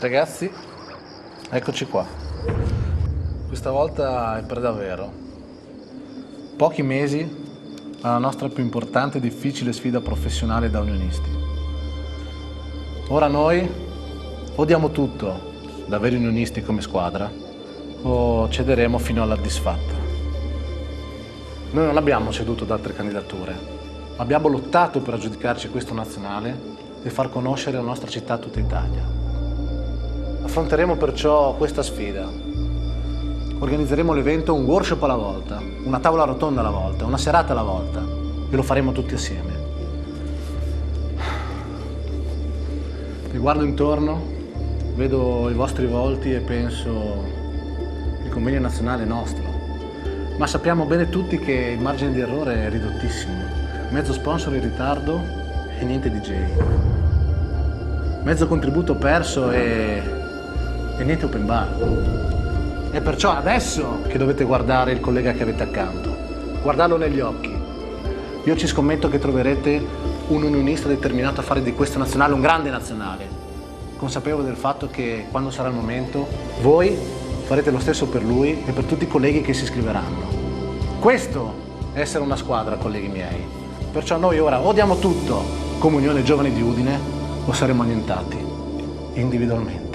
Ragazzi, eccoci qua. Questa volta è per davvero. Pochi mesi alla nostra più importante e difficile sfida professionale da unionisti. Ora noi o diamo tutto da veri unionisti come squadra o cederemo fino alla disfatta. Noi non abbiamo ceduto ad altre candidature, ma abbiamo lottato per aggiudicarci questo nazionale e far conoscere la nostra città a tutta Italia. Affronteremo perciò questa sfida. Organizzeremo l'evento un workshop alla volta, una tavola rotonda alla volta, una serata alla volta e lo faremo tutti assieme. Mi guardo intorno, vedo i vostri volti e penso il convegno nazionale è nostro, ma sappiamo bene tutti che il margine di errore è ridottissimo. Mezzo sponsor in ritardo e niente DJ. Mezzo contributo perso e niente open bar. È perciò adesso che dovete guardare il collega che avete accanto, guardarlo negli occhi. Io ci scommetto che troverete un unionista determinato a fare di questa nazionale un grande nazionale, consapevole del fatto che quando sarà il momento voi farete lo stesso per lui e per tutti i colleghi che si iscriveranno. Questo è essere una squadra, colleghi miei. Perciò noi ora o diamo tutto come Unione Giovani di Udine o saremo annientati individualmente.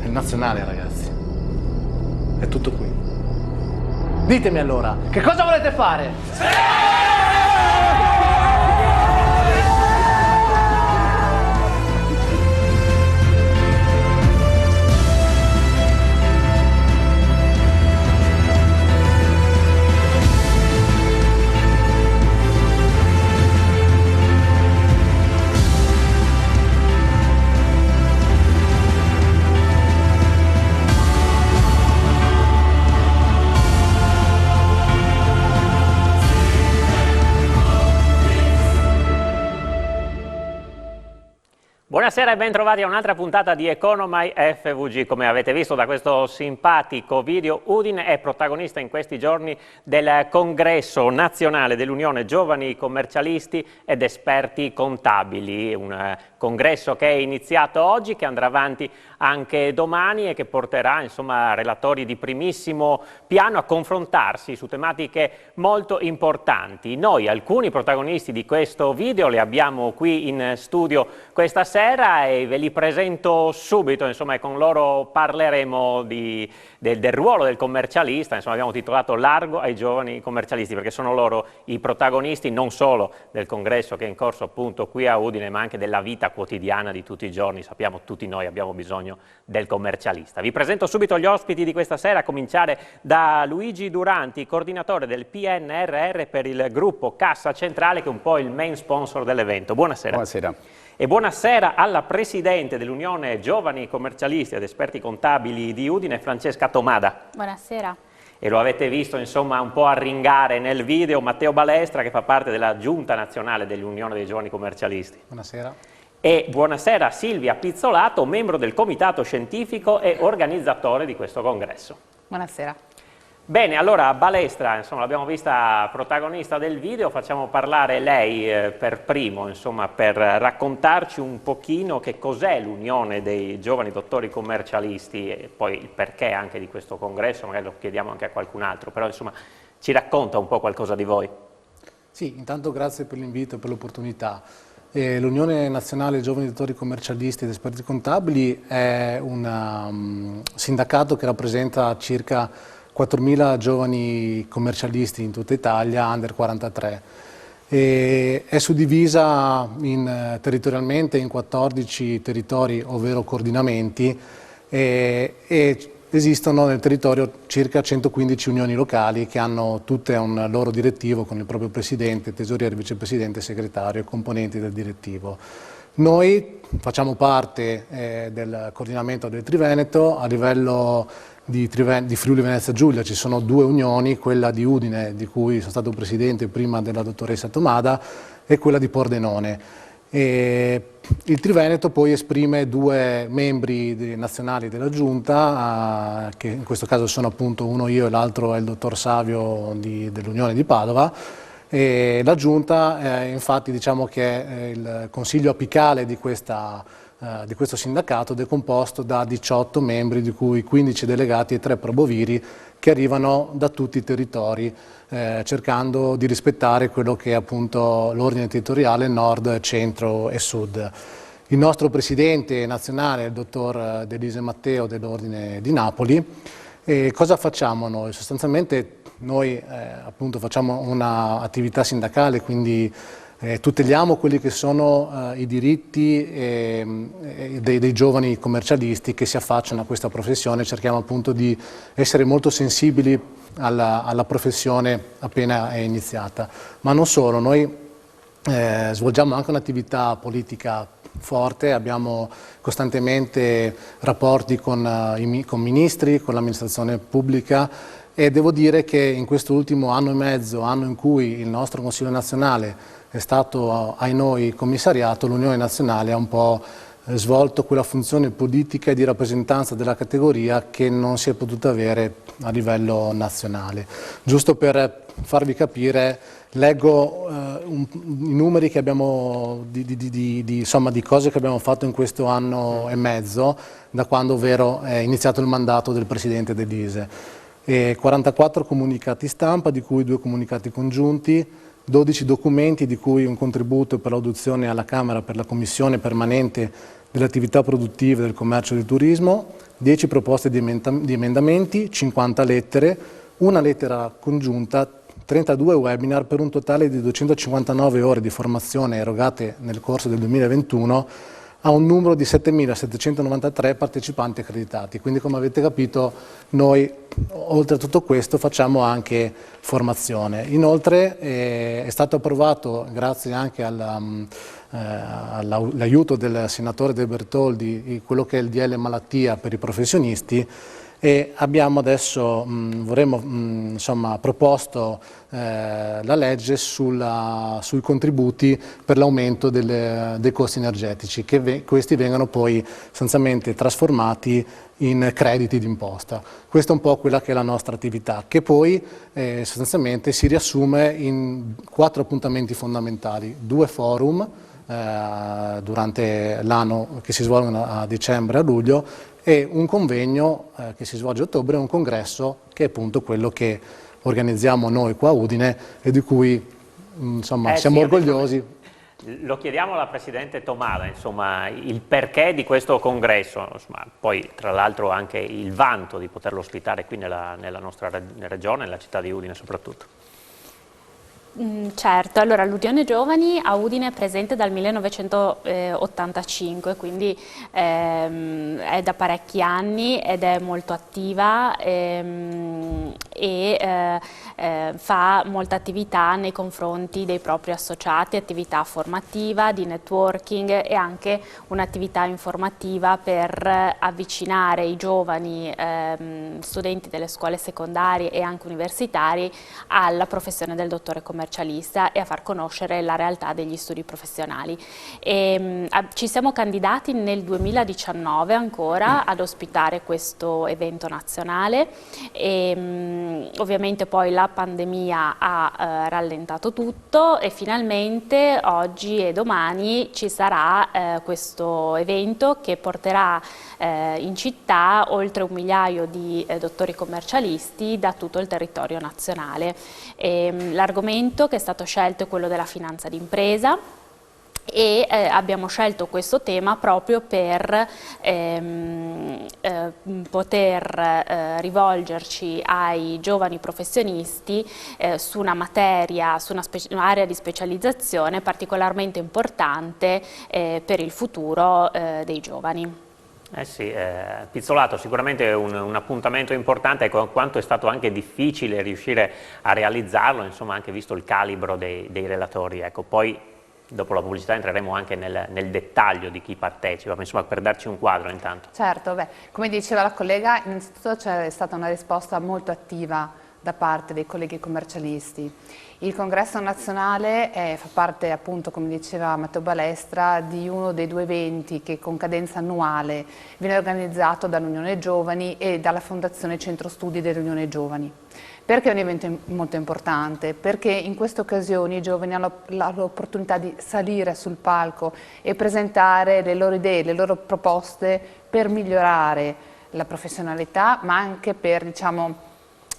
Il nazionale, ragazzi, è tutto qui. Ditemi allora, che cosa volete fare? Sì! Buonasera e bentrovati a un'altra puntata di Economai FVG. Come avete visto da questo simpatico video, Udine è protagonista in questi giorni del congresso nazionale dell'Unione Giovani Commercialisti ed Esperti Contabili, un congresso che è iniziato oggi, che andrà avanti anche domani e che porterà insomma relatori di primissimo piano a confrontarsi su tematiche molto importanti. Noi, alcuni protagonisti di questo video, li abbiamo qui in studio questa sera e ve li presento subito, insomma, e con loro parleremo del ruolo del commercialista. Insomma, abbiamo titolato Largo ai giovani commercialisti, perché sono loro i protagonisti non solo del congresso che è in corso appunto qui a Udine, ma anche della vita quotidiana di tutti i giorni. Sappiamo, tutti noi abbiamo bisogno del commercialista. Vi presento subito gli ospiti di questa sera, a cominciare da Luigi Duranti, coordinatore del PNRR per il gruppo Cassa Centrale, che è un po' il main sponsor dell'evento. Buonasera. Buonasera. E buonasera alla Presidente dell'Unione Giovani Commercialisti ed Esperti Contabili di Udine, Francesca Tomada. Buonasera. E lo avete visto insomma un po' arringare nel video Matteo Balestra, che fa parte della Giunta Nazionale dell'Unione dei Giovani Commercialisti. Buonasera. E buonasera Silvia Pizzolato, membro del Comitato Scientifico e organizzatore di questo congresso. Buonasera. Bene, allora Balestra, insomma, l'abbiamo vista protagonista del video, facciamo parlare lei per primo, insomma, per raccontarci un pochino che cos'è l'Unione dei Giovani Dottori Commercialisti e poi il perché anche di questo congresso, magari lo chiediamo anche a qualcun altro, però insomma ci racconta un po' qualcosa di voi. Sì, intanto grazie per l'invito e per l'opportunità. L'Unione Nazionale Giovani Dottori Commercialisti ed Esperti Contabili è un sindacato che rappresenta circa 4.000 giovani commercialisti in tutta Italia, under 43. È suddivisa territorialmente in 14 territori, ovvero coordinamenti, e esistono nel territorio circa 115 unioni locali che hanno tutte un loro direttivo con il proprio presidente, tesoriere, vicepresidente, segretario e componenti del direttivo. Noi facciamo parte del coordinamento del Triveneto. A livello di Friuli Venezia Giulia ci sono due unioni, quella di Udine, di cui sono stato presidente prima della dottoressa Tomada, e quella di Pordenone. Il Triveneto poi esprime due membri nazionali della Giunta, che in questo caso sono appunto uno io e l'altro è il dottor Savio dell'Unione di Padova. E la Giunta infatti diciamo che è il consiglio apicale di questa di questo sindacato ed è composto da 18 membri, di cui 15 delegati e 3 proboviri, che arrivano da tutti i territori, cercando di rispettare quello che è appunto l'ordine territoriale nord, centro e sud. Il nostro presidente nazionale è il dottor De Lise Matteo dell'Ordine di Napoli. E cosa facciamo noi? Sostanzialmente noi appunto facciamo un'attività sindacale, quindi tuteliamo quelli che sono i diritti dei giovani commercialisti che si affacciano a questa professione. Cerchiamo appunto di essere molto sensibili alla professione appena è iniziata. Ma non solo, noi svolgiamo anche un'attività politica forte, abbiamo costantemente rapporti con ministri, con l'amministrazione pubblica, e devo dire che in questo ultimo anno e mezzo, anno in cui il nostro Consiglio nazionale è stato ai noi commissariato, l'Unione Nazionale ha un po' svolto quella funzione politica e di rappresentanza della categoria che non si è potuta avere a livello nazionale. Giusto per farvi capire, leggo i numeri che abbiamo insomma, di cose che abbiamo fatto in questo anno e mezzo, da quando ovvero è iniziato il mandato del Presidente De Lise. 44 comunicati stampa, di cui 2 comunicati congiunti, 12 documenti, di cui un contributo per l'audizione alla Camera per la Commissione permanente delle attività produttive del commercio e del turismo, 10 proposte di emendamenti, 50 lettere, una lettera congiunta, 32 webinar per un totale di 259 ore di formazione erogate nel corso del 2021 a un numero di 7.793 partecipanti accreditati. Quindi, come avete capito, noi oltre a tutto questo facciamo anche formazione. Inoltre è stato approvato, grazie anche all'aiuto del senatore De Bertoldi, quello che è il DL malattia per i professionisti, e abbiamo adesso insomma, proposto la legge sui contributi per l'aumento dei costi energetici, che questi vengano poi sostanzialmente trasformati in crediti d'imposta. Questa è un po' quella che è la nostra attività, che poi sostanzialmente si riassume in 4 appuntamenti fondamentali: 2 forum durante l'anno che si svolgono a dicembre e a luglio, e un convegno che si svolge a ottobre, e un congresso che è appunto quello che organizziamo noi qua a Udine e di cui insomma, siamo orgogliosi. Lo chiediamo alla Presidente Tomada, insomma, il perché di questo congresso, insomma, poi tra l'altro anche il vanto di poterlo ospitare qui nella nostra regione, nella città di Udine soprattutto. Certo, allora l'Unione Giovani a Udine è presente dal 1985, quindi è da parecchi anni ed è molto attiva fa molta attività nei confronti dei propri associati, attività formativa, di networking e anche un'attività informativa per avvicinare i giovani studenti delle scuole secondarie e anche universitari alla professione del dottore commercialista e a far conoscere la realtà degli studi professionali. Ci siamo candidati nel 2019 ancora ad ospitare questo evento nazionale e ovviamente poi la pandemia ha rallentato tutto e finalmente oggi e domani ci sarà questo evento che porterà in città oltre 1 migliaio di dottori commercialisti da tutto il territorio nazionale. L'argomento che è stato scelto è quello della finanza d'impresa e abbiamo scelto questo tema proprio per poter rivolgerci ai giovani professionisti su una materia, su un'area di specializzazione particolarmente importante per il futuro dei giovani. Eh sì, Pizzolato, sicuramente è un appuntamento importante, e quanto è stato anche difficile riuscire a realizzarlo, insomma, anche visto il calibro dei relatori. Ecco, poi dopo la pubblicità entreremo anche nel dettaglio di chi partecipa, ma insomma, per darci un quadro intanto. Certo, beh, come diceva la collega, innanzitutto c'è stata una risposta molto attiva da parte dei colleghi commercialisti. Il congresso nazionale fa parte, appunto, come diceva Matteo Balestra, di uno dei 2 eventi che con cadenza annuale viene organizzato dall'Unione Giovani e dalla Fondazione Centro Studi dell'Unione Giovani. Perché è un evento molto importante? Perché in queste occasioni i giovani hanno l'opportunità di salire sul palco e presentare le loro idee, le loro proposte per migliorare la professionalità, ma anche per, diciamo,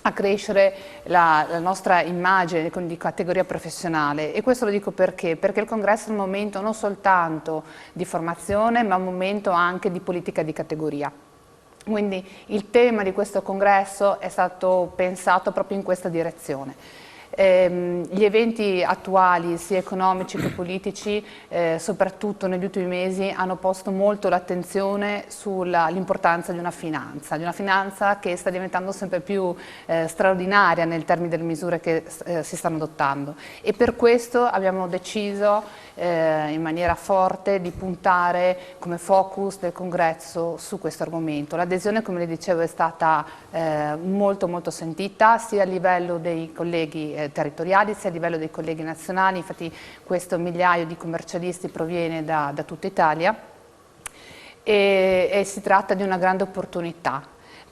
accrescere la nostra immagine di categoria professionale. E questo lo dico perché? Perché il congresso è un momento non soltanto di formazione, ma un momento anche di politica di categoria. Quindi il tema di questo congresso è stato pensato proprio in questa direzione. Gli eventi attuali, sia economici che politici, soprattutto negli ultimi mesi, hanno posto molto l'attenzione sull'importanza di una finanza che sta diventando sempre più straordinaria nel termine delle misure che si stanno adottando. E per questo abbiamo deciso in maniera forte di puntare come focus del congresso su questo argomento. L'adesione, come le dicevo, è stata molto molto sentita sia a livello dei colleghi territoriali sia a livello dei colleghi nazionali. Infatti questo migliaio di commercialisti proviene da tutta Italia e si tratta di una grande opportunità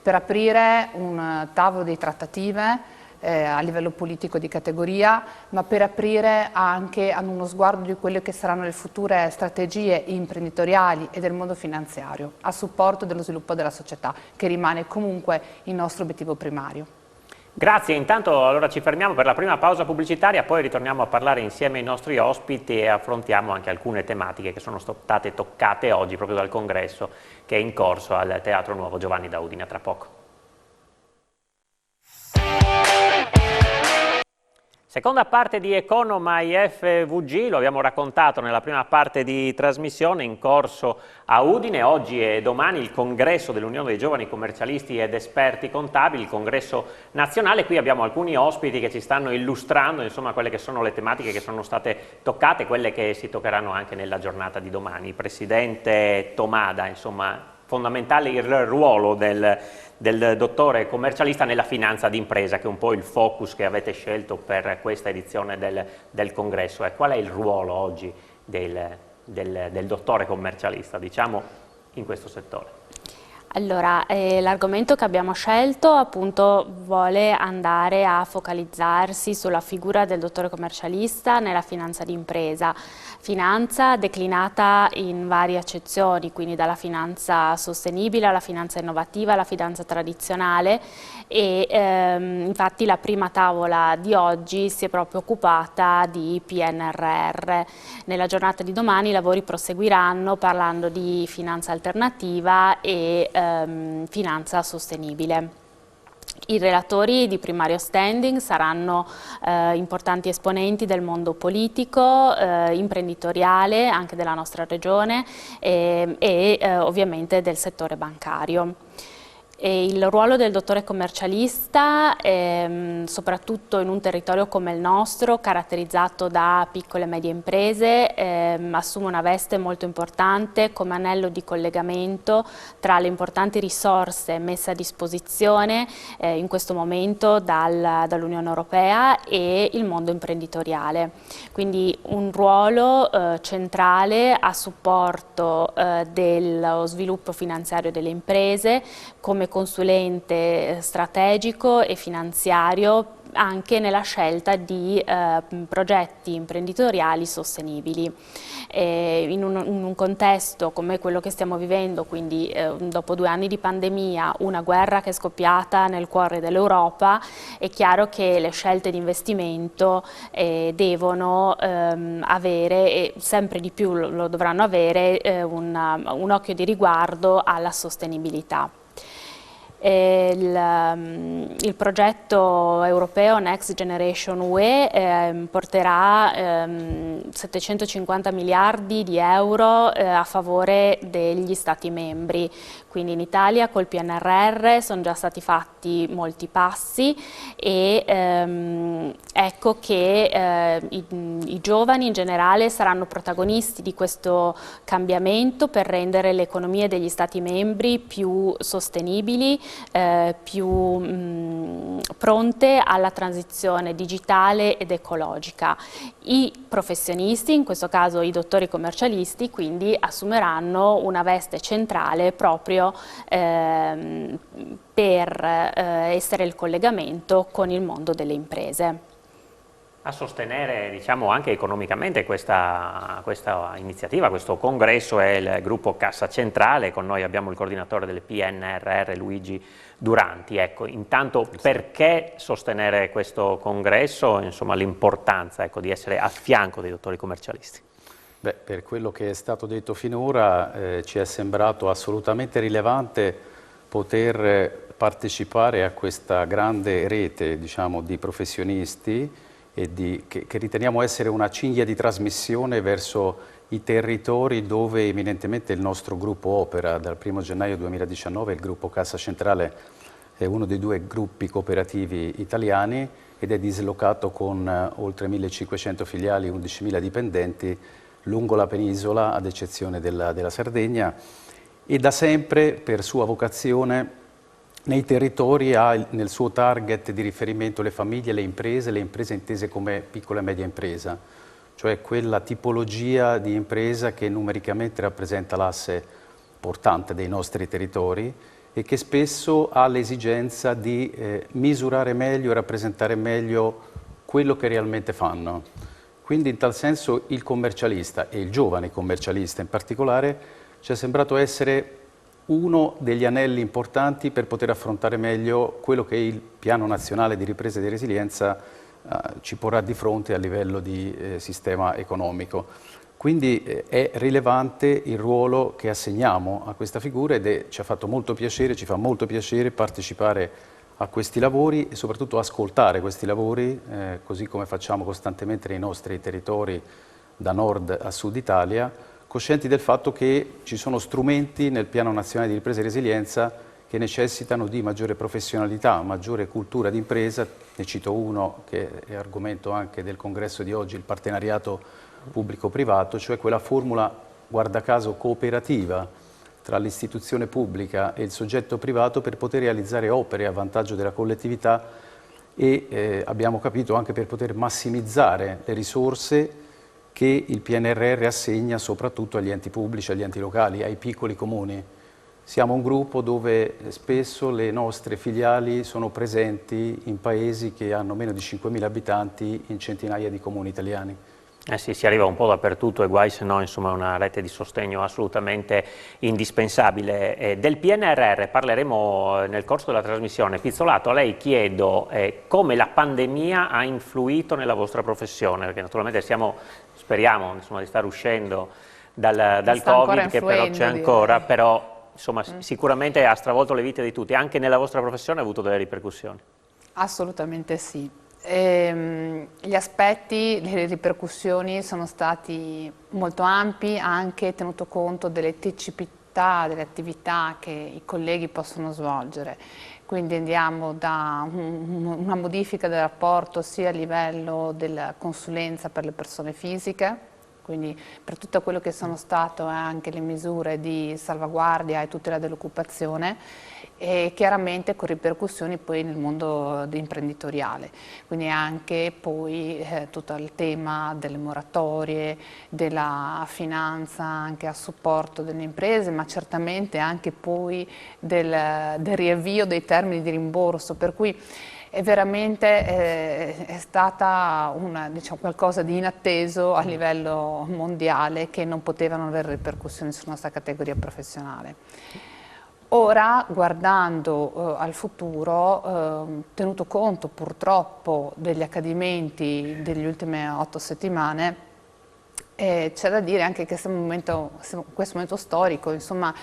per aprire un tavolo di trattative a livello politico di categoria, ma per aprire anche ad uno sguardo di quelle che saranno le future strategie imprenditoriali e del mondo finanziario a supporto dello sviluppo della società, che rimane comunque il nostro obiettivo primario. Grazie, intanto allora ci fermiamo per la prima pausa pubblicitaria, poi ritorniamo a parlare insieme ai nostri ospiti e affrontiamo anche alcune tematiche che sono state toccate oggi proprio dal congresso che è in corso al Teatro Nuovo Giovanni da Udine. A tra poco. Seconda parte di Economai FVG, lo abbiamo raccontato nella prima parte di trasmissione, in corso a Udine. Oggi e domani il congresso dell'Unione dei Giovani Commercialisti ed Esperti Contabili, il congresso nazionale. Qui abbiamo alcuni ospiti che ci stanno illustrando insomma quelle che sono le tematiche che sono state toccate, quelle che si toccheranno anche nella giornata di domani. Presidente Tomada, insomma, fondamentale il ruolo del dottore commercialista nella finanza d'impresa, che è un po' il focus che avete scelto per questa edizione del congresso. Qual è il ruolo oggi del dottore commercialista, diciamo, in questo settore? Allora, l'argomento che abbiamo scelto appunto vuole andare a focalizzarsi sulla figura del dottore commercialista nella finanza d'impresa. Finanza declinata in varie accezioni, quindi dalla finanza sostenibile alla finanza innovativa, alla finanza tradizionale e infatti la prima tavola di oggi si è proprio occupata di PNRR. Nella giornata di domani i lavori proseguiranno parlando di finanza alternativa e finanza sostenibile. I relatori di primario standing saranno importanti esponenti del mondo politico, imprenditoriale, anche della nostra regione e ovviamente del settore bancario. E il ruolo del dottore commercialista, soprattutto in un territorio come il nostro, caratterizzato da piccole e medie imprese, assume una veste molto importante come anello di collegamento tra le importanti risorse messe a disposizione in questo momento dall'Unione Europea e il mondo imprenditoriale. Quindi un ruolo centrale a supporto dello sviluppo finanziario delle imprese, come consulente strategico e finanziario anche nella scelta di progetti imprenditoriali sostenibili. In un contesto come quello che stiamo vivendo, quindi dopo 2 anni di pandemia, una guerra che è scoppiata nel cuore dell'Europa, è chiaro che le scelte di investimento devono avere, e sempre di più lo dovranno avere, un occhio di riguardo alla sostenibilità. Il progetto europeo Next Generation UE porterà 750 miliardi di euro a favore degli Stati membri, quindi in Italia col PNRR sono già stati fatti molti passi e ecco che i giovani in generale saranno protagonisti di questo cambiamento per rendere le economie degli Stati membri più sostenibili più pronte alla transizione digitale ed ecologica. I professionisti, in questo caso i dottori commercialisti, quindi assumeranno una veste centrale proprio per essere il collegamento con il mondo delle imprese. A sostenere, diciamo, anche economicamente questa iniziativa, questo congresso, è il gruppo Cassa Centrale. Con noi abbiamo il coordinatore del PNRR, Luigi Duranti. Ecco, intanto perché sostenere questo congresso, insomma l'importanza, ecco, di essere a fianco dei dottori commercialisti? Beh, per quello che è stato detto finora ci è sembrato assolutamente rilevante poter partecipare a questa grande rete, diciamo, di professionisti e che riteniamo essere una cinghia di trasmissione verso i territori dove eminentemente il nostro gruppo opera. Dal 1° gennaio 2019 il gruppo Cassa Centrale è uno dei 2 gruppi cooperativi italiani ed è dislocato con oltre 1.500 filiali, 11.000 dipendenti lungo la penisola, ad eccezione della Sardegna, e da sempre, per sua vocazione, nei territori ha nel suo target di riferimento le famiglie, le imprese intese come piccola e media impresa, cioè quella tipologia di impresa che numericamente rappresenta l'asse portante dei nostri territori e che spesso ha l'esigenza di misurare meglio e rappresentare meglio quello che realmente fanno. Quindi in tal senso il commercialista, e il giovane commercialista in particolare, ci è sembrato essere uno degli anelli importanti per poter affrontare meglio quello che il Piano Nazionale di Ripresa e di Resilienza ci porrà di fronte a livello di sistema economico. Quindi è rilevante il ruolo che assegniamo a questa figura ed ci fa molto piacere partecipare a questi lavori e soprattutto ascoltare questi lavori, così come facciamo costantemente nei nostri territori da nord a sud Italia, coscienti del fatto che ci sono strumenti nel Piano Nazionale di Ripresa e Resilienza che necessitano di maggiore professionalità, maggiore cultura d'impresa. Ne cito uno che è argomento anche del congresso di oggi, il partenariato pubblico-privato, cioè quella formula, guarda caso, cooperativa tra l'istituzione pubblica e il soggetto privato per poter realizzare opere a vantaggio della collettività e abbiamo capito anche per poter massimizzare le risorse che il PNRR assegna soprattutto agli enti pubblici, agli enti locali, ai piccoli comuni. Siamo un gruppo dove spesso le nostre filiali sono presenti in paesi che hanno meno di 5.000 abitanti in centinaia di comuni italiani. Sì, si arriva un po' dappertutto e guai se no, insomma, è una rete di sostegno assolutamente indispensabile. Del PNRR parleremo nel corso della trasmissione. Pizzolato, a lei chiedo come la pandemia ha influito nella vostra professione, perché naturalmente speriamo insomma, di stare uscendo dal Covid, che però c'è ancora, però insomma, sicuramente ha stravolto le vite di tutti. Anche nella vostra professione ha avuto delle ripercussioni? Assolutamente sì. Gli aspetti, le ripercussioni sono stati molto ampi, anche tenuto conto delle tipicità delle attività che i colleghi possono svolgere. Quindi andiamo da una modifica del rapporto sia a livello della consulenza per le persone fisiche, quindi per tutto quello che sono state anche le misure di salvaguardia e tutela dell'occupazione, e chiaramente con ripercussioni poi nel mondo imprenditoriale, quindi anche poi tutto il tema delle moratorie, della finanza anche a supporto delle imprese, ma certamente anche poi del riavvio dei termini di rimborso, per cui è veramente è stata diciamo, qualcosa di inatteso a livello mondiale, che non potevano avere ripercussioni sulla nostra categoria professionale. Ora, guardando al futuro, tenuto conto purtroppo degli accadimenti delle ultime 8 settimane, c'è da dire anche che in questo momento storico, insomma,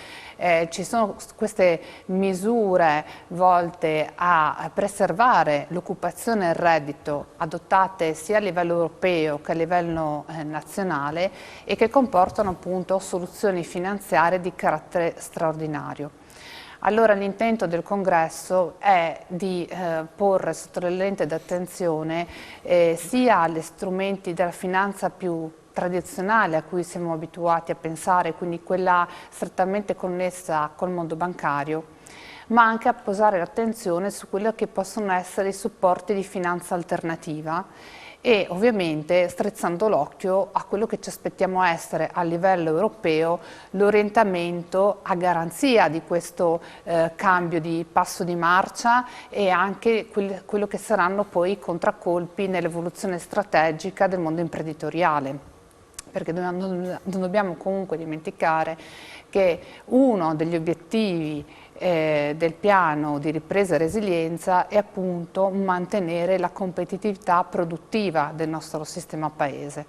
ci sono queste misure volte a preservare l'occupazione e il reddito, adottate sia a livello europeo che a livello nazionale, e che comportano appunto soluzioni finanziarie di carattere straordinario. Allora l'intento del congresso è di porre sotto le lenti d'attenzione sia agli strumenti della finanza più tradizionale a cui siamo abituati a pensare, quindi quella strettamente connessa col mondo bancario, ma anche a posare l'attenzione su quello che possono essere i supporti di finanza alternativa e ovviamente strizzando l'occhio a quello che ci aspettiamo essere a livello europeo l'orientamento a garanzia di questo cambio di passo di marcia e anche quello che saranno poi i contraccolpi nell'evoluzione strategica del mondo imprenditoriale, perché non dobbiamo comunque dimenticare che uno degli obiettivi del piano di ripresa e resilienza è appunto mantenere la competitività produttiva del nostro sistema paese.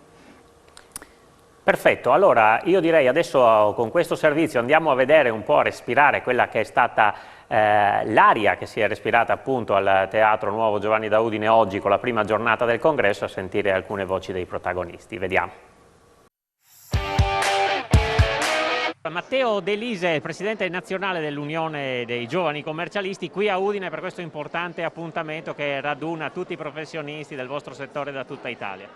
Perfetto, allora io direi adesso con questo servizio andiamo a vedere un po', a respirare quella che è stata l'aria che si è respirata appunto al Teatro Nuovo Giovanni da Udine oggi con la prima giornata del congresso, a sentire alcune voci dei protagonisti. Vediamo. Matteo De Lise, presidente nazionale dell'Unione dei Giovani Commercialisti, qui a Udine per questo importante appuntamento che raduna tutti i professionisti del vostro settore da tutta Italia.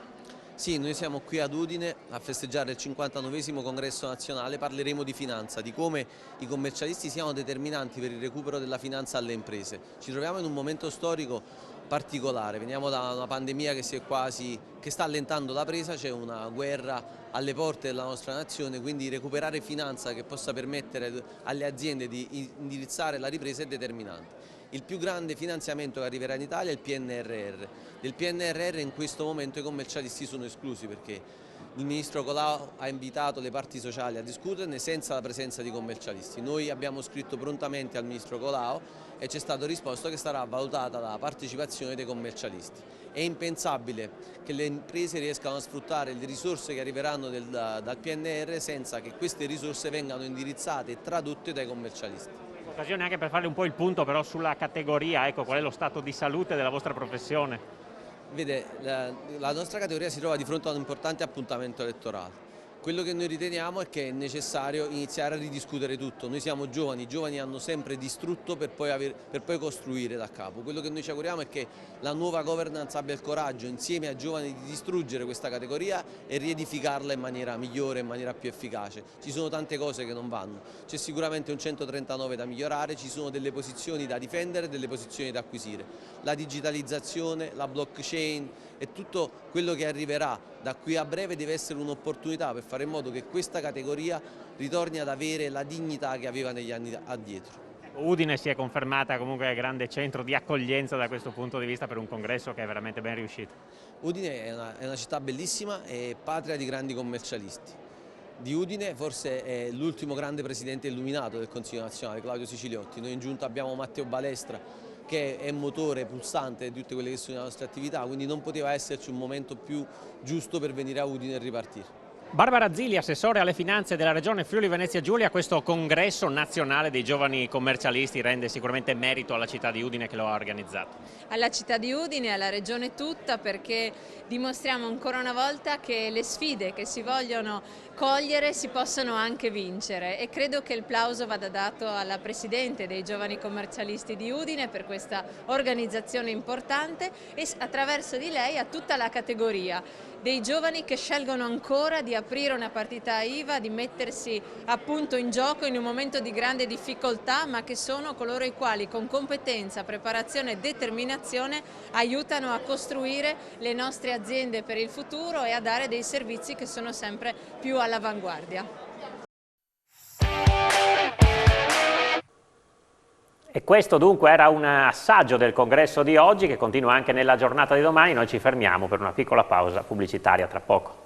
Sì, noi siamo qui ad Udine a festeggiare il 59esimo congresso nazionale. Parleremo di finanza, di come i commercialisti siano determinanti per il recupero della finanza alle imprese. Ci troviamo in un momento storico particolare, veniamo da una pandemia che sta allentando la presa, c'è una guerra alle porte della nostra nazione, quindi recuperare finanza che possa permettere alle aziende di indirizzare la ripresa è determinante. Il più grande finanziamento che arriverà in Italia è il PNRR. Del PNRR in questo momento i commercialisti sono esclusi perché il Ministro Colao ha invitato le parti sociali a discuterne senza la presenza di commercialisti. Noi abbiamo scritto prontamente al Ministro Colao e ci è stato risposto che sarà valutata la partecipazione dei commercialisti. È impensabile che le imprese riescano a sfruttare le risorse che arriveranno dal PNR senza che queste risorse vengano indirizzate e tradotte dai commercialisti. Occasione anche per fare un po' il punto però sulla categoria, ecco, qual è lo stato di salute della vostra professione? Vede, la nostra categoria si trova di fronte a un importante appuntamento elettorale. Quello che noi riteniamo è che è necessario iniziare a ridiscutere tutto. Noi siamo giovani, i giovani hanno sempre distrutto per poi costruire da capo. Quello che noi ci auguriamo è che la nuova governance abbia il coraggio insieme ai giovani di distruggere questa categoria e riedificarla in maniera migliore, in maniera più efficace. Ci sono tante cose che non vanno, c'è sicuramente un 139 da migliorare, ci sono delle posizioni da difendere e delle posizioni da acquisire. La digitalizzazione, la blockchain e tutto quello che arriverà da qui a breve deve essere un'opportunità per fare in modo che questa categoria ritorni ad avere la dignità che aveva negli anni addietro. Udine si è confermata comunque grande centro di accoglienza da questo punto di vista per un congresso che è veramente ben riuscito. Udine è una città bellissima e patria di grandi commercialisti. Di Udine forse è l'ultimo grande presidente illuminato del Consiglio nazionale, Claudio Siciliotti. Noi in giunta abbiamo Matteo Balestra, che è motore pulsante di tutte quelle che sono le nostre attività, quindi non poteva esserci un momento più giusto per venire a Udine e ripartire. Barbara Zilli, assessore alle finanze della Regione Friuli Venezia Giulia, questo congresso nazionale dei giovani commercialisti rende sicuramente merito alla città di Udine che lo ha organizzato. Alla città di Udine e alla regione tutta, perché dimostriamo ancora una volta che le sfide che si vogliono cogliere si possono anche vincere, e credo che il plauso vada dato alla Presidente dei giovani commercialisti di Udine per questa organizzazione importante e attraverso di lei a tutta la categoria dei giovani che scelgono ancora di aprire una partita IVA, di mettersi appunto in gioco in un momento di grande difficoltà, ma che sono coloro i quali con competenza, preparazione e determinazione aiutano a costruire le nostre aziende per il futuro e a dare dei servizi che sono sempre più all'avanguardia. E questo dunque era un assaggio del congresso di oggi che continua anche nella giornata di domani. Noi ci fermiamo per una piccola pausa pubblicitaria tra poco.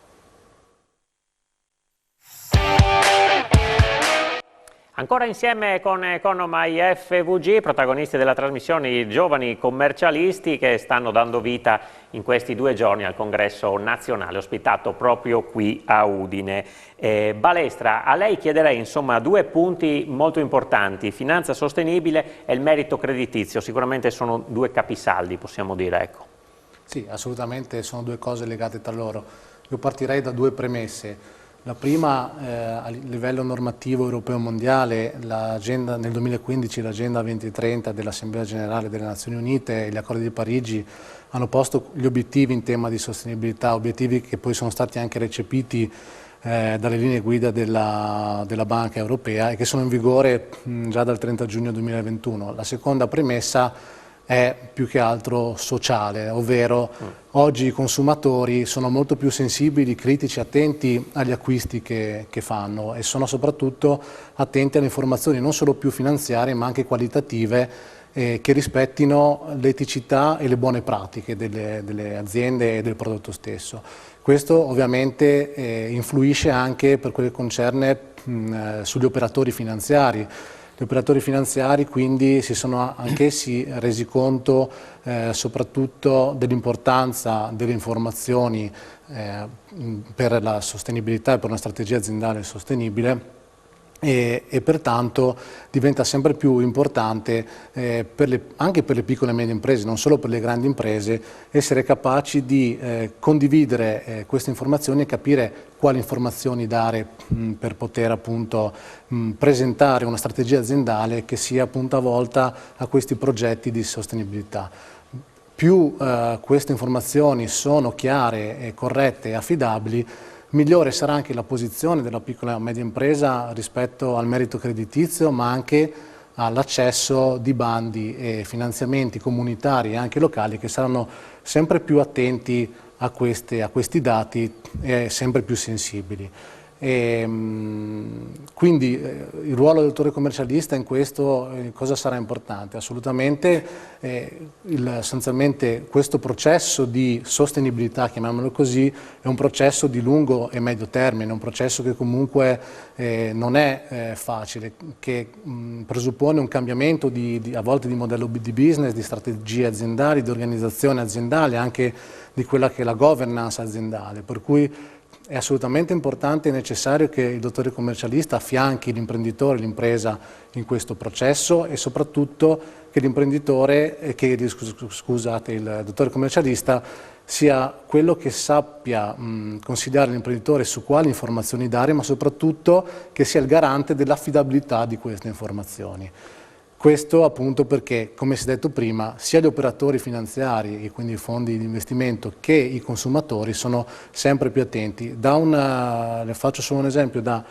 Ancora insieme con Economai FVG, protagonisti della trasmissione i giovani commercialisti che stanno dando vita in questi 2 giorni al congresso nazionale ospitato proprio qui a Udine. Balestra, a lei chiederei insomma 2 punti molto importanti, finanza sostenibile e il merito creditizio, sicuramente sono 2 capisaldi possiamo dire, ecco. Sì, assolutamente sono 2 cose legate tra loro. Io partirei da 2 premesse. La prima, a livello normativo europeo mondiale, nel 2015 l'Agenda 2030 dell'Assemblea Generale delle Nazioni Unite e gli accordi di Parigi hanno posto gli obiettivi in tema di sostenibilità, obiettivi che poi sono stati anche recepiti dalle linee guida della Banca Europea e che sono in vigore già dal 30 giugno 2021. La seconda premessa è più che altro sociale, ovvero oggi i consumatori sono molto più sensibili, critici, attenti agli acquisti che fanno e sono soprattutto attenti alle informazioni non solo più finanziarie ma anche qualitative che rispettino l'eticità e le buone pratiche delle aziende e del prodotto stesso. Questo ovviamente influisce anche per quel che concerne sugli operatori finanziari. Gli operatori finanziari quindi si sono anch'essi resi conto soprattutto dell'importanza delle informazioni per la sostenibilità e per una strategia aziendale sostenibile e pertanto diventa sempre più importante anche per le piccole e medie imprese, non solo per le grandi imprese, essere capaci di condividere queste informazioni e capire quali informazioni dare per poter appunto presentare una strategia aziendale che sia appunto volta a questi progetti di sostenibilità. Più queste informazioni sono chiare, corrette e affidabili, migliore sarà anche la posizione della piccola e media impresa rispetto al merito creditizio, ma anche all'accesso di bandi e finanziamenti comunitari e anche locali che saranno sempre più attenti a questi dati e sempre più sensibili. Quindi il ruolo del dottore commercialista in questo cosa sarà importante? Assolutamente sostanzialmente questo processo di sostenibilità, chiamiamolo così, è un processo di lungo e medio termine, un processo che comunque non è facile, che presuppone un cambiamento a volte di modello di business, di strategie aziendali, di organizzazione aziendale, anche di quella che è la governance aziendale, per cui è assolutamente importante e necessario che il dottore commercialista affianchi l'imprenditore, l'impresa in questo processo e soprattutto che il dottore commercialista sia quello che sappia consigliare l'imprenditore su quali informazioni dare, ma soprattutto che sia il garante dell'affidabilità di queste informazioni. Questo appunto perché, come si è detto prima, sia gli operatori finanziari e quindi i fondi di investimento che i consumatori sono sempre più attenti. Le faccio solo un esempio, da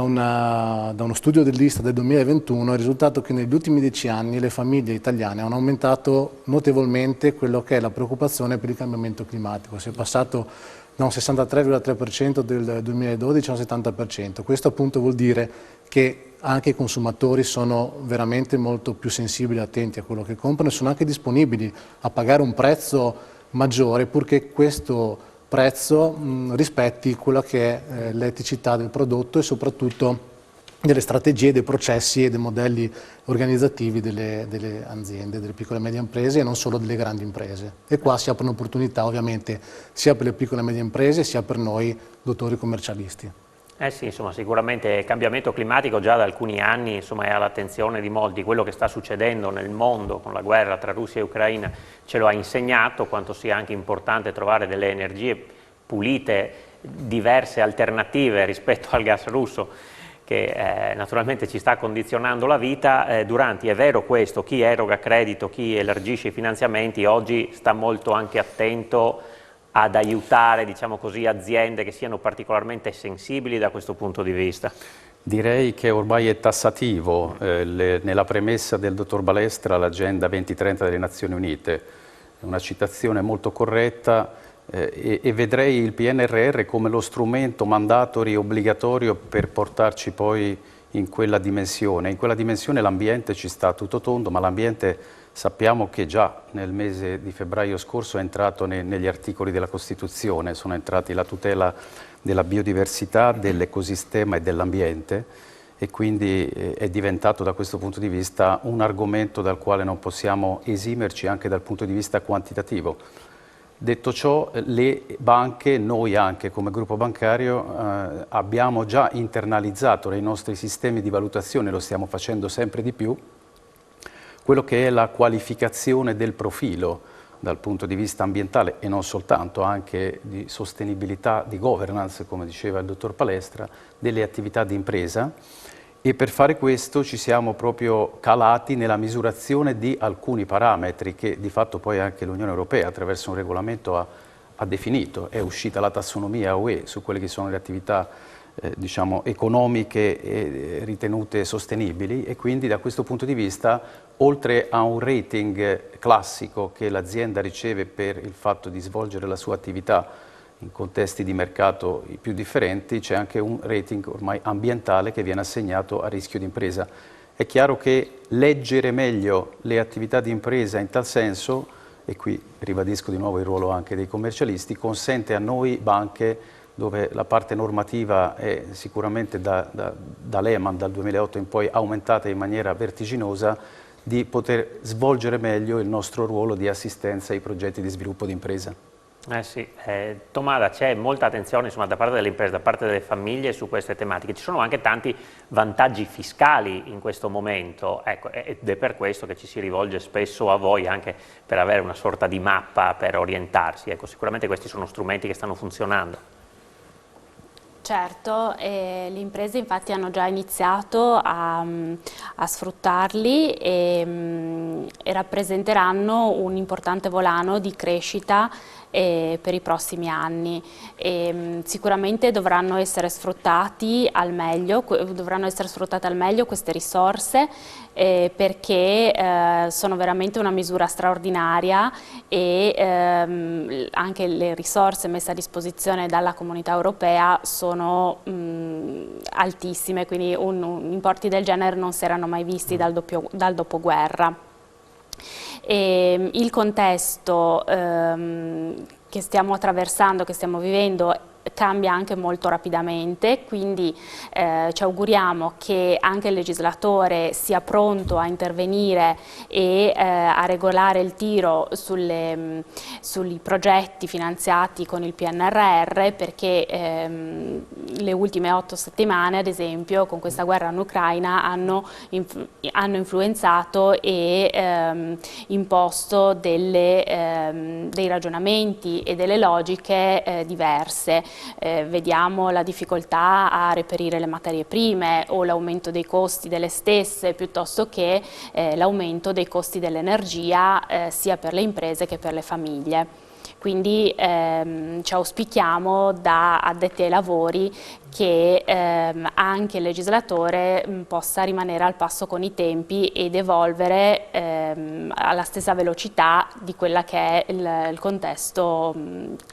uno studio dell'Istat del 2021 è il risultato che negli ultimi 10 anni le famiglie italiane hanno aumentato notevolmente quello che è la preoccupazione per il cambiamento climatico. Si è passato da un 63,3% del 2012 a un 70%. Questo appunto vuol dire che anche i consumatori sono veramente molto più sensibili e attenti a quello che comprano e sono anche disponibili a pagare un prezzo maggiore purché questo prezzo rispetti quella che è l'eticità del prodotto e soprattutto delle strategie, dei processi e dei modelli organizzativi delle aziende, delle piccole e medie imprese e non solo delle grandi imprese. E qua si aprono opportunità ovviamente sia per le piccole e medie imprese sia per noi dottori commercialisti. Sì, insomma, sicuramente il cambiamento climatico già da alcuni anni insomma, è all'attenzione di molti. Quello che sta succedendo nel mondo con la guerra tra Russia e Ucraina ce lo ha insegnato, quanto sia anche importante trovare delle energie pulite, diverse, alternative rispetto al gas russo, che naturalmente ci sta condizionando la vita. È vero questo, chi eroga credito, chi elargisce i finanziamenti oggi sta molto anche attento ad aiutare, diciamo così, aziende che siano particolarmente sensibili da questo punto di vista? Direi che ormai è tassativo nella premessa del dottor Balestra l'Agenda 2030 delle Nazioni Unite, è una citazione molto corretta e vedrei il PNRR come lo strumento mandatory obbligatorio per portarci poi in quella dimensione. In quella dimensione l'ambiente ci sta tutto tondo, ma l'ambiente sappiamo che già nel mese di febbraio scorso è entrato negli articoli della Costituzione, sono entrati la tutela della biodiversità, dell'ecosistema e dell'ambiente e quindi è diventato da questo punto di vista un argomento dal quale non possiamo esimerci anche dal punto di vista quantitativo. Detto ciò, le banche, noi anche come gruppo bancario, abbiamo già internalizzato nei nostri sistemi di valutazione, lo stiamo facendo sempre di più, quello che è la qualificazione del profilo dal punto di vista ambientale e non soltanto, anche di sostenibilità, di governance, come diceva il dottor Balestra, delle attività di impresa e per fare questo ci siamo proprio calati nella misurazione di alcuni parametri che di fatto poi anche l'Unione Europea attraverso un regolamento ha definito, è uscita la tassonomia UE su quelle che sono le attività diciamo, economiche e ritenute sostenibili, e quindi da questo punto di vista, oltre a un rating classico che l'azienda riceve per il fatto di svolgere la sua attività in contesti di mercato più differenti, c'è anche un rating ormai ambientale che viene assegnato a rischio d'impresa. È chiaro che leggere meglio le attività di impresa in tal senso, e qui ribadisco di nuovo il ruolo anche dei commercialisti, consente a noi banche, dove la parte normativa è sicuramente da Lehman dal 2008 in poi aumentata in maniera vertiginosa, di poter svolgere meglio il nostro ruolo di assistenza ai progetti di sviluppo di impresa. Sì, Tomada, c'è molta attenzione insomma, da parte delle imprese, da parte delle famiglie su queste tematiche. Ci sono anche tanti vantaggi fiscali in questo momento, ecco, ed è per questo che ci si rivolge spesso a voi anche per avere una sorta di mappa per orientarsi. Ecco, sicuramente questi sono strumenti che stanno funzionando. Certo, le imprese infatti hanno già iniziato a sfruttarli e rappresenteranno un importante volano di crescita per i prossimi anni. Sicuramente dovranno essere sfruttate al meglio queste risorse perché sono veramente una misura straordinaria e anche le risorse messe a disposizione dalla Comunità Europea sono altissime, quindi importi del genere non si erano mai visti dal dopoguerra. Il contesto che stiamo attraversando, che stiamo vivendo, cambia anche molto rapidamente, quindi ci auguriamo che anche il legislatore sia pronto a intervenire e a regolare il tiro sui progetti finanziati con il PNRR, perché le ultime 8 settimane, ad esempio, con questa guerra in Ucraina hanno influenzato e imposto dei ragionamenti e delle logiche diverse. Vediamo la difficoltà a reperire le materie prime o l'aumento dei costi delle stesse, piuttosto che l'aumento dei costi dell'energia sia per le imprese che per le famiglie. Quindi ci auspichiamo da addetti ai lavori che anche il legislatore possa rimanere al passo con i tempi ed evolvere alla stessa velocità di quella che è il contesto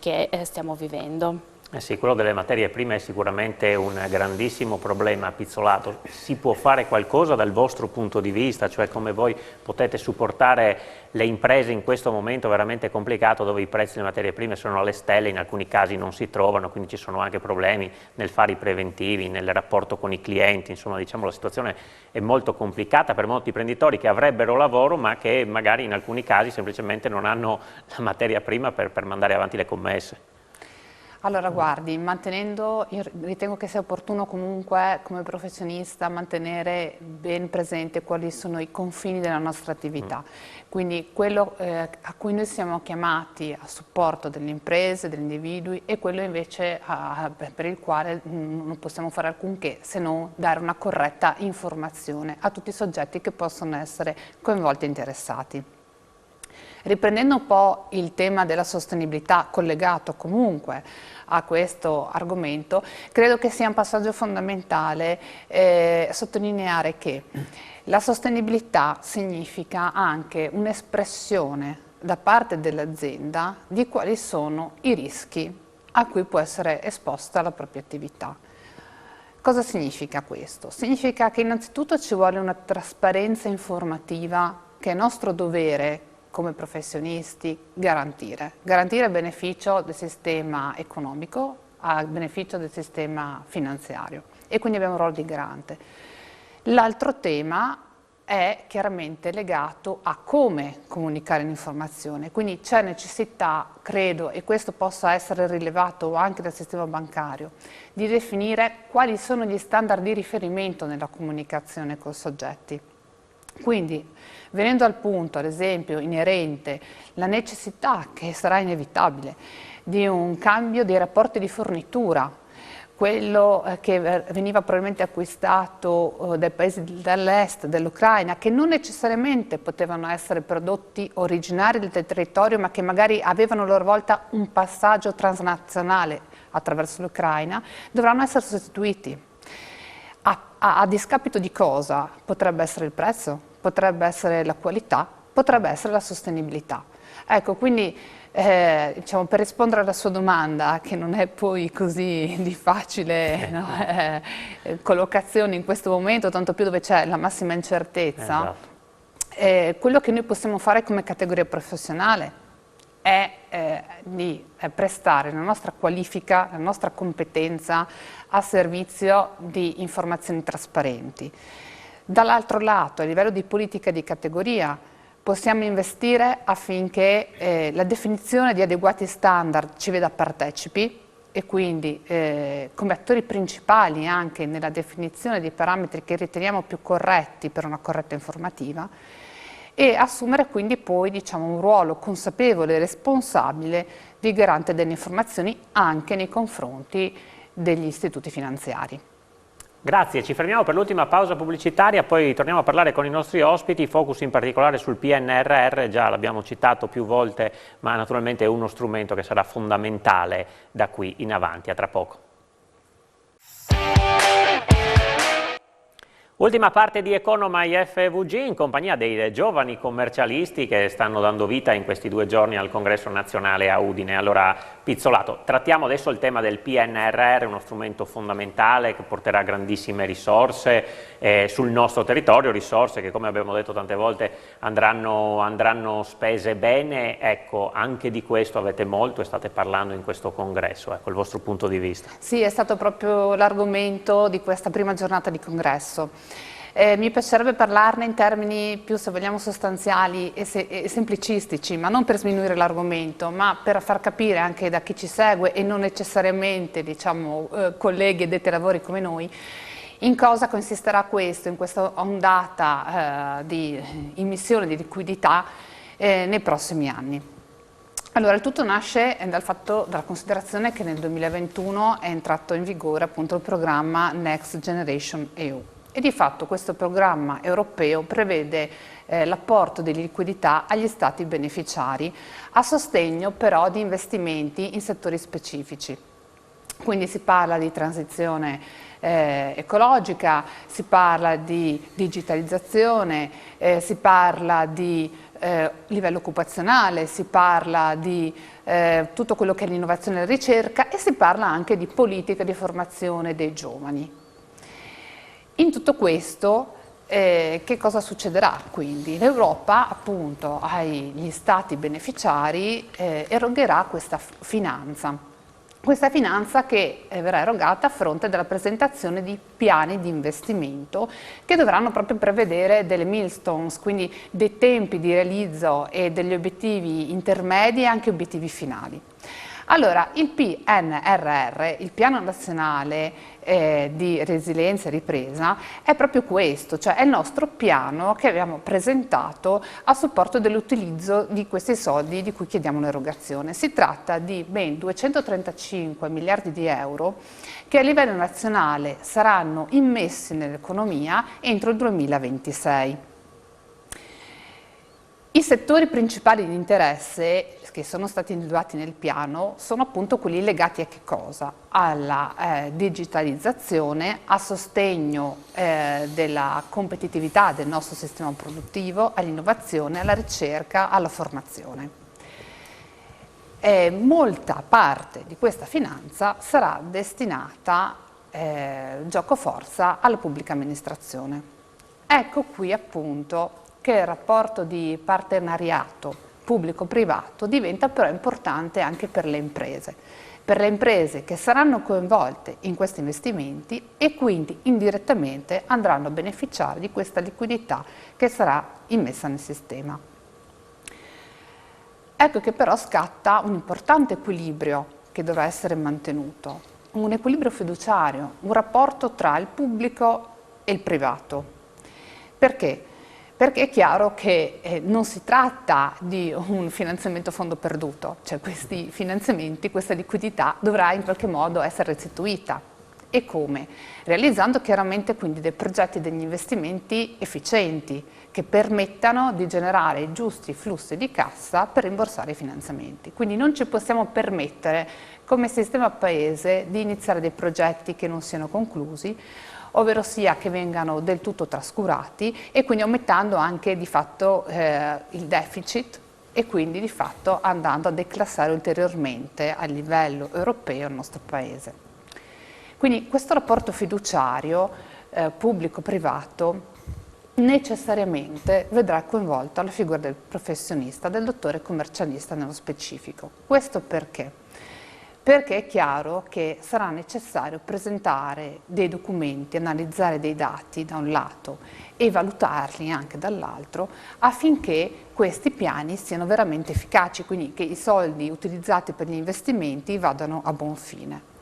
che stiamo vivendo. Sì, quello delle materie prime è sicuramente un grandissimo problema pizzolato. Si può fare qualcosa dal vostro punto di vista, cioè come voi potete supportare le imprese in questo momento veramente complicato, dove i prezzi delle materie prime sono alle stelle, in alcuni casi non si trovano, quindi ci sono anche problemi nel fare i preventivi, nel rapporto con i clienti, insomma diciamo la situazione è molto complicata per molti imprenditori che avrebbero lavoro ma che magari in alcuni casi semplicemente non hanno la materia prima per mandare avanti le commesse. Allora guardi, io ritengo che sia opportuno comunque come professionista mantenere ben presente quali sono i confini della nostra attività, quindi quello a cui noi siamo chiamati a supporto delle imprese, degli individui, e quello invece per il quale non possiamo fare alcunché se non dare una corretta informazione a tutti i soggetti che possono essere coinvolti e interessati. Riprendendo un po' il tema della sostenibilità collegato comunque a questo argomento, credo che sia un passaggio fondamentale sottolineare che la sostenibilità significa anche un'espressione da parte dell'azienda di quali sono i rischi a cui può essere esposta la propria attività. Cosa significa questo? Significa che innanzitutto ci vuole una trasparenza informativa che è nostro dovere come professionisti garantire a beneficio del sistema economico, a beneficio del sistema finanziario, e quindi abbiamo un ruolo di garante. L'altro tema è chiaramente legato a come comunicare l'informazione, quindi c'è necessità, credo, e questo possa essere rilevato anche dal sistema bancario, di definire quali sono gli standard di riferimento nella comunicazione con i soggetti. Quindi, venendo al punto, ad esempio, inerente la necessità, che sarà inevitabile, di un cambio dei rapporti di fornitura, quello che veniva probabilmente acquistato dai paesi dell'est, dell'Ucraina, che non necessariamente potevano essere prodotti originari del territorio, ma che magari avevano a loro volta un passaggio transnazionale attraverso l'Ucraina, dovranno essere sostituiti. A discapito di cosa? Potrebbe essere il prezzo, potrebbe essere la qualità, potrebbe essere la sostenibilità. Ecco, quindi diciamo, per rispondere alla sua domanda, che non è poi così di facile collocazione in questo momento, tanto più dove c'è la massima incertezza, quello che noi possiamo fare come categoria professionale è di prestare la nostra qualifica, la nostra competenza a servizio di informazioni trasparenti. Dall'altro lato, a livello di politica di categoria, possiamo investire affinché la definizione di adeguati standard ci veda partecipi e quindi come attori principali anche nella definizione di parametri che riteniamo più corretti per una corretta informativa, e assumere quindi poi, diciamo, un ruolo consapevole e responsabile di garante delle informazioni anche nei confronti degli istituti finanziari. Grazie, ci fermiamo per l'ultima pausa pubblicitaria, poi torniamo a parlare con i nostri ospiti, focus in particolare sul PNRR, già l'abbiamo citato più volte, ma naturalmente è uno strumento che sarà fondamentale da qui in avanti. A tra poco. Ultima parte di Economai FVG in compagnia dei giovani commercialisti che stanno dando vita in questi 2 giorni al Congresso Nazionale a Udine. Allora, Pizzolato, trattiamo adesso il tema del PNRR, uno strumento fondamentale che porterà grandissime risorse sul nostro territorio, risorse che, come abbiamo detto tante volte, andranno spese bene. Ecco, anche di questo avete molto e state parlando in questo Congresso. Ecco, il vostro punto di vista. Sì, è stato proprio l'argomento di questa prima giornata di Congresso. Mi piacerebbe parlarne in termini più, se vogliamo, sostanziali e semplicistici, ma non per sminuire l'argomento, ma per far capire anche da chi ci segue e non necessariamente, diciamo, colleghi addetti ai lavori come noi, in cosa consisterà questo, in questa ondata di immissione di liquidità nei prossimi anni. Allora, il tutto nasce dalla considerazione che nel 2021 è entrato in vigore appunto il programma Next Generation EU. E di fatto questo programma europeo prevede l'apporto di liquidità agli stati beneficiari a sostegno però di investimenti in settori specifici. Quindi si parla di transizione ecologica, si parla di digitalizzazione, si parla di livello occupazionale, si parla di tutto quello che è l'innovazione e la ricerca e si parla anche di politica di formazione dei giovani. In tutto questo che cosa succederà quindi? L'Europa appunto agli stati beneficiari erogherà questa finanza che verrà erogata a fronte della presentazione di piani di investimento che dovranno proprio prevedere delle milestones, quindi dei tempi di realizzo e degli obiettivi intermedi e anche obiettivi finali. Allora, il PNRR, il Piano Nazionale di Resilienza e Ripresa, è proprio questo, cioè è il nostro piano che abbiamo presentato a supporto dell'utilizzo di questi soldi di cui chiediamo l'erogazione. Si tratta di ben 235 miliardi di euro che a livello nazionale saranno immessi nell'economia entro il 2026. I settori principali di interesse che sono stati individuati nel piano sono appunto quelli legati a che cosa? Alla digitalizzazione, a sostegno della competitività del nostro sistema produttivo, all'innovazione, alla ricerca, alla formazione. Molta parte di questa finanza sarà destinata, giocoforza, alla pubblica amministrazione. Ecco qui appunto che il rapporto di partenariato pubblico-privato diventa però importante anche per le imprese che saranno coinvolte in questi investimenti e quindi indirettamente andranno a beneficiare di questa liquidità che sarà immessa nel sistema. Ecco che però scatta un importante equilibrio che dovrà essere mantenuto, un equilibrio fiduciario, un rapporto tra il pubblico e il privato. Perché? Perché è chiaro che non si tratta di un finanziamento a fondo perduto, cioè questi finanziamenti, questa liquidità dovrà in qualche modo essere restituita E come? Realizzando chiaramente quindi dei progetti, degli investimenti efficienti che permettano di generare i giusti flussi di cassa per rimborsare i finanziamenti. Quindi non ci possiamo permettere come sistema paese di iniziare dei progetti che non siano conclusi, ovvero sia che vengano del tutto trascurati e quindi aumentando anche di fatto il deficit e quindi di fatto andando a declassare ulteriormente a livello europeo il nostro paese. Quindi questo rapporto fiduciario pubblico-privato necessariamente vedrà coinvolta la figura del professionista, del dottore commercialista nello specifico. Questo perché? Perché è chiaro che sarà necessario presentare dei documenti, analizzare dei dati da un lato e valutarli anche dall'altro affinché questi piani siano veramente efficaci, quindi che i soldi utilizzati per gli investimenti vadano a buon fine.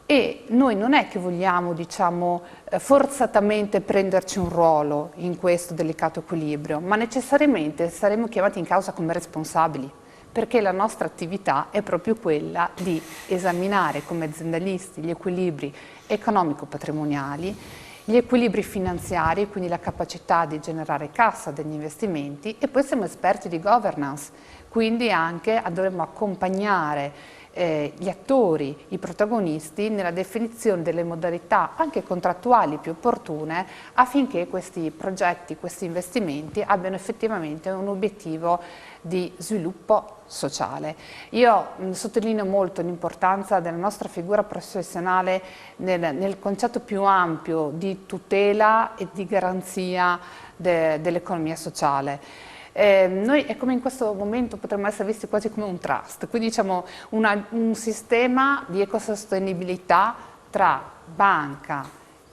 E noi non è che vogliamo, diciamo, forzatamente prenderci un ruolo in questo delicato equilibrio, ma necessariamente saremo chiamati in causa come responsabili, perché la nostra attività è proprio quella di esaminare come aziendalisti gli equilibri economico-patrimoniali, gli equilibri finanziari, quindi la capacità di generare cassa degli investimenti, e poi siamo esperti di governance, quindi anche dovremo accompagnare gli attori, i protagonisti nella definizione delle modalità anche contrattuali più opportune affinché questi progetti, questi investimenti abbiano effettivamente un obiettivo di sviluppo sociale. Io sottolineo molto l'importanza della nostra figura professionale nel concetto più ampio di tutela e di garanzia dell'economia sociale. Noi è come in questo momento potremmo essere visti quasi come un trust, quindi diciamo un sistema di ecosostenibilità tra banca,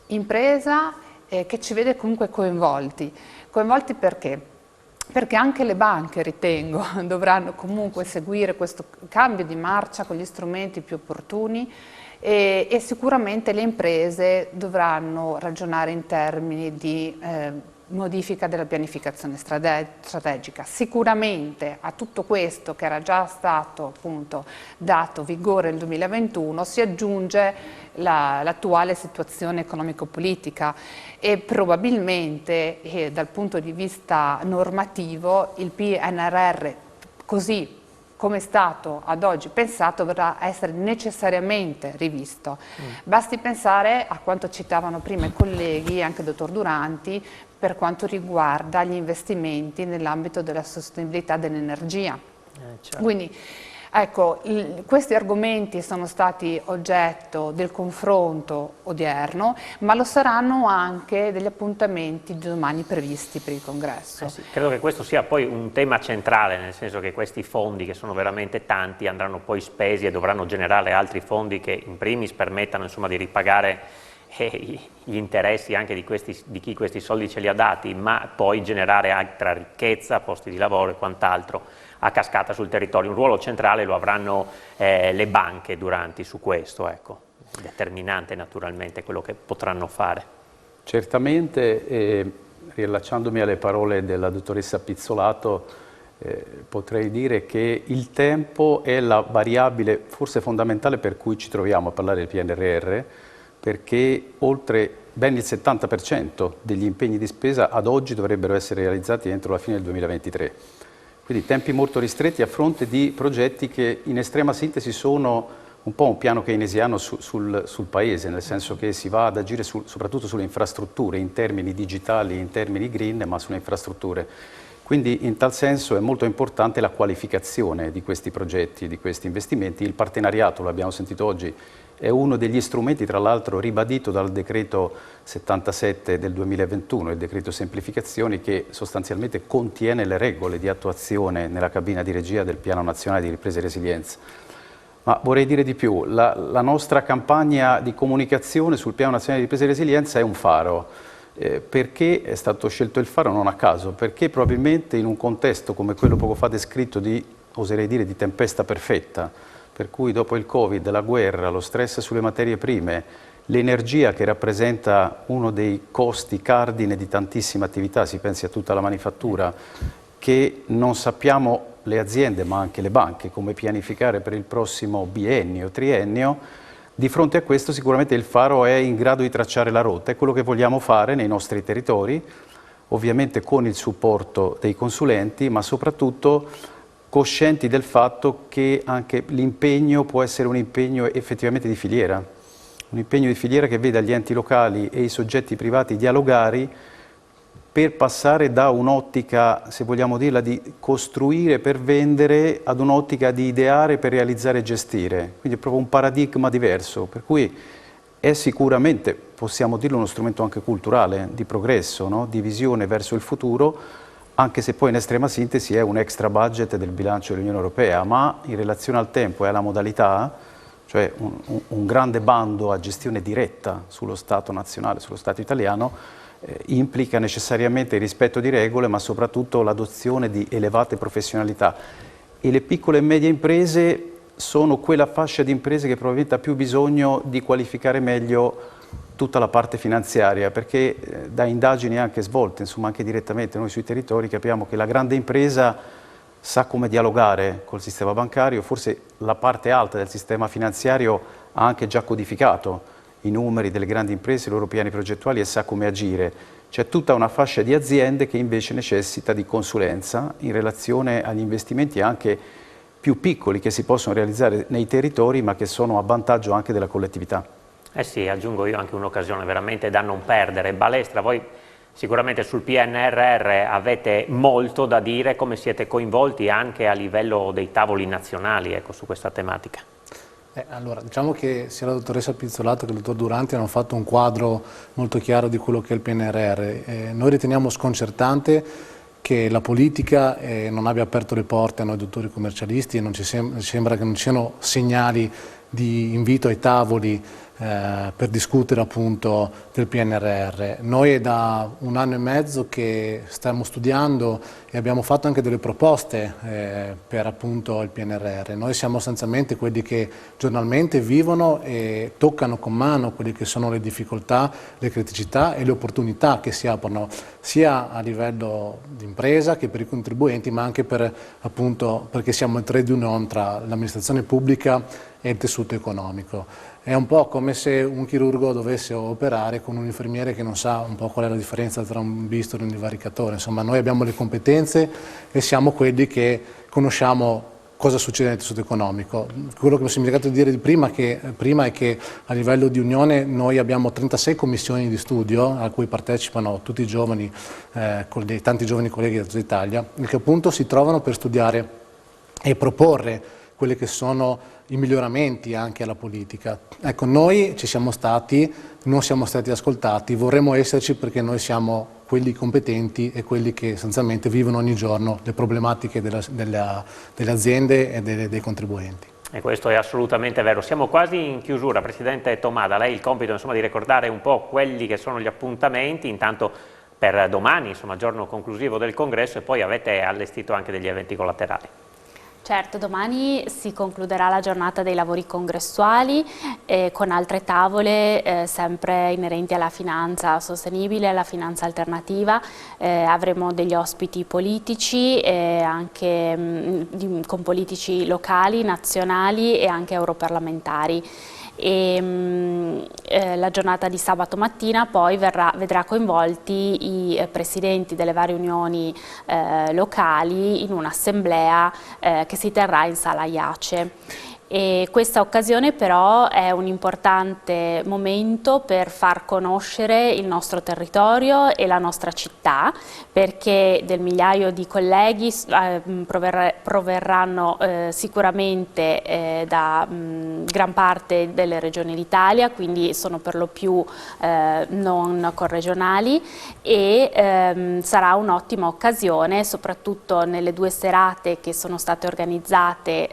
impresa che ci vede comunque coinvolti. Coinvolti perché? Perché anche le banche, ritengo, dovranno comunque seguire questo cambio di marcia con gli strumenti più opportuni e sicuramente le imprese dovranno ragionare in termini di modifica della pianificazione strategica. Sicuramente a tutto questo che era già stato appunto dato vigore nel 2021 si aggiunge l'attuale situazione economico-politica e probabilmente dal punto di vista normativo il PNRR così come è stato ad oggi pensato dovrà essere necessariamente rivisto. Basti pensare a quanto citavano prima i colleghi, anche il dottor Duranti, per quanto riguarda gli investimenti nell'ambito della sostenibilità dell'energia. Certo. Quindi ecco, questi argomenti sono stati oggetto del confronto odierno, ma lo saranno anche degli appuntamenti di domani previsti per il congresso. Sì, credo che questo sia poi un tema centrale, nel senso che questi fondi, che sono veramente tanti, andranno poi spesi e dovranno generare altri fondi che in primis permettano insomma di ripagare gli interessi anche di chi questi soldi ce li ha dati, ma poi generare altra ricchezza, posti di lavoro e quant'altro a cascata sul territorio. Un ruolo centrale lo avranno le banche su questo, ecco. Determinante naturalmente quello che potranno fare. Certamente, riallacciandomi alle parole della dottoressa Pizzolato, potrei dire che il tempo è la variabile forse fondamentale per cui ci troviamo a parlare del PNRR, perché oltre ben il 70% degli impegni di spesa ad oggi dovrebbero essere realizzati entro la fine del 2023. Quindi tempi molto ristretti a fronte di progetti che in estrema sintesi sono un po' un piano keynesiano sul paese, nel senso che si va ad agire soprattutto sulle infrastrutture, in termini digitali, in termini green, ma sulle infrastrutture. Quindi in tal senso è molto importante la qualificazione di questi progetti, di questi investimenti. Il partenariato, lo abbiamo sentito oggi, è uno degli strumenti, tra l'altro ribadito dal decreto 77 del 2021, il decreto semplificazioni, che sostanzialmente contiene le regole di attuazione nella cabina di regia del Piano Nazionale di Ripresa e Resilienza. Ma vorrei dire di più, la nostra campagna di comunicazione sul Piano Nazionale di Ripresa e Resilienza è un faro. Perché è stato scelto il faro? Non a caso, perché probabilmente in un contesto come quello poco fa descritto oserei dire, di tempesta perfetta, per cui dopo il Covid, la guerra, lo stress sulle materie prime, l'energia che rappresenta uno dei costi cardine di tantissime attività, si pensi a tutta la manifattura, che non sappiamo le aziende ma anche le banche come pianificare per il prossimo biennio, triennio, Di fronte a questo sicuramente il Faro è in grado di tracciare la rotta, è quello che vogliamo fare nei nostri territori, ovviamente con il supporto dei consulenti, ma soprattutto coscienti del fatto che anche l'impegno può essere un impegno effettivamente di filiera, un impegno di filiera che veda gli enti locali e i soggetti privati dialogare per passare da un'ottica, se vogliamo dirla, di costruire per vendere ad un'ottica di ideare per realizzare e gestire. Quindi è proprio un paradigma diverso, per cui è sicuramente, possiamo dirlo, uno strumento anche culturale, di progresso, no? Di visione verso il futuro, anche se poi in estrema sintesi è un extra budget del bilancio dell'Unione Europea, ma in relazione al tempo e alla modalità, cioè un grande bando a gestione diretta sullo Stato nazionale, sullo Stato italiano, implica necessariamente il rispetto di regole, ma soprattutto l'adozione di elevate professionalità. E le piccole e medie imprese sono quella fascia di imprese che probabilmente ha più bisogno di qualificare meglio tutta la parte finanziaria, perché da indagini anche svolte, insomma anche direttamente noi sui territori, capiamo che la grande impresa sa come dialogare col sistema bancario, forse la parte alta del sistema finanziario ha anche già codificato i numeri delle grandi imprese, i loro piani progettuali e sa come agire. C'è tutta una fascia di aziende che invece necessita di consulenza in relazione agli investimenti anche più piccoli che si possono realizzare nei territori ma che sono a vantaggio anche della collettività. Eh sì, aggiungo io anche un'occasione veramente da non perdere. Balestra, voi sicuramente sul PNRR avete molto da dire, come siete coinvolti anche a livello dei tavoli nazionali, ecco, su questa tematica? Allora, diciamo che sia la dottoressa Pizzolato che il dottor Duranti hanno fatto un quadro molto chiaro di quello che è il PNRR. Noi riteniamo sconcertante che la politica non abbia aperto le porte a noi dottori commercialisti e non ci sembra che non ci siano segnali di invito ai tavoli per discutere appunto del PNRR. Noi è da 1 anno e mezzo che stiamo studiando e abbiamo fatto anche delle proposte per appunto il PNRR. Noi siamo sostanzialmente quelli che giornalmente vivono e toccano con mano quelle che sono le difficoltà, le criticità e le opportunità che si aprono sia a livello di impresa che per i contribuenti, ma anche per, appunto, perché siamo il trade union tra l'amministrazione pubblica e il tessuto economico. È un po' come se un chirurgo dovesse operare con un infermiere che non sa un po' qual è la differenza tra un bisturi e un divaricatore. Insomma, noi abbiamo le competenze e siamo quelli che conosciamo cosa succede nel tessuto economico. Quello che mi sono dimenticato di dire prima è che a livello di Unione noi abbiamo 36 commissioni di studio a cui partecipano tutti i giovani, tanti giovani colleghi da tutta Italia, che appunto si trovano per studiare e proporre quelli che sono i miglioramenti anche alla politica. Ecco, noi ci siamo stati, non siamo stati ascoltati, vorremmo esserci perché noi siamo quelli competenti e quelli che sostanzialmente vivono ogni giorno le problematiche delle aziende e dei contribuenti. E questo è assolutamente vero. Siamo quasi in chiusura. Presidente Tomada, lei ha il compito insomma, di ricordare un po' quelli che sono gli appuntamenti, intanto per domani, insomma, giorno conclusivo del congresso, e poi avete allestito anche degli eventi collaterali. Certo, domani si concluderà la giornata dei lavori congressuali con altre tavole sempre inerenti alla finanza sostenibile, alla finanza alternativa. Avremo degli ospiti politici, anche con politici locali, nazionali e anche europarlamentari. La giornata di sabato mattina poi vedrà coinvolti i presidenti delle varie unioni locali in un'assemblea che si terrà in sala Iace. E questa occasione però è un importante momento per far conoscere il nostro territorio e la nostra città, perché del migliaio di colleghi proverranno sicuramente da gran parte delle regioni d'Italia, quindi sono per lo più non corregionali, e sarà un'ottima occasione, soprattutto nelle 2 serate che sono state organizzate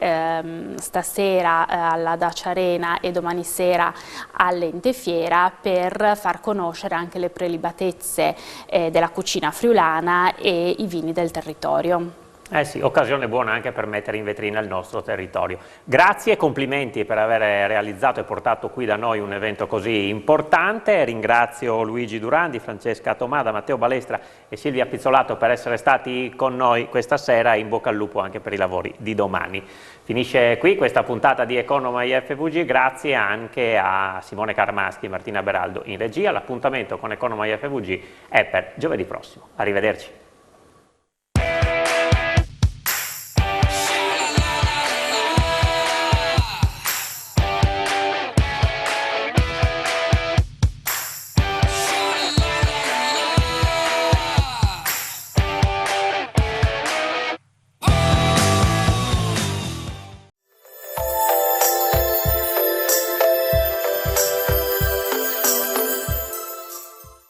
stasera alla Dacia Arena e domani sera all'Ente Fiera, per far conoscere anche le prelibatezze della cucina friulana e i vini del territorio. Sì, occasione buona anche per mettere in vetrina il nostro territorio. Grazie e complimenti per aver realizzato e portato qui da noi un evento così importante. Ringrazio Luigi Durandi, Francesca Tomada, Matteo Balestra e Silvia Pizzolato per essere stati con noi questa sera e in bocca al lupo anche per i lavori di domani. Finisce qui questa puntata di Economy FVG, grazie anche a Simone Carmaschi e Martina Beraldo in regia. L'appuntamento con Economy FVG è per giovedì prossimo. Arrivederci.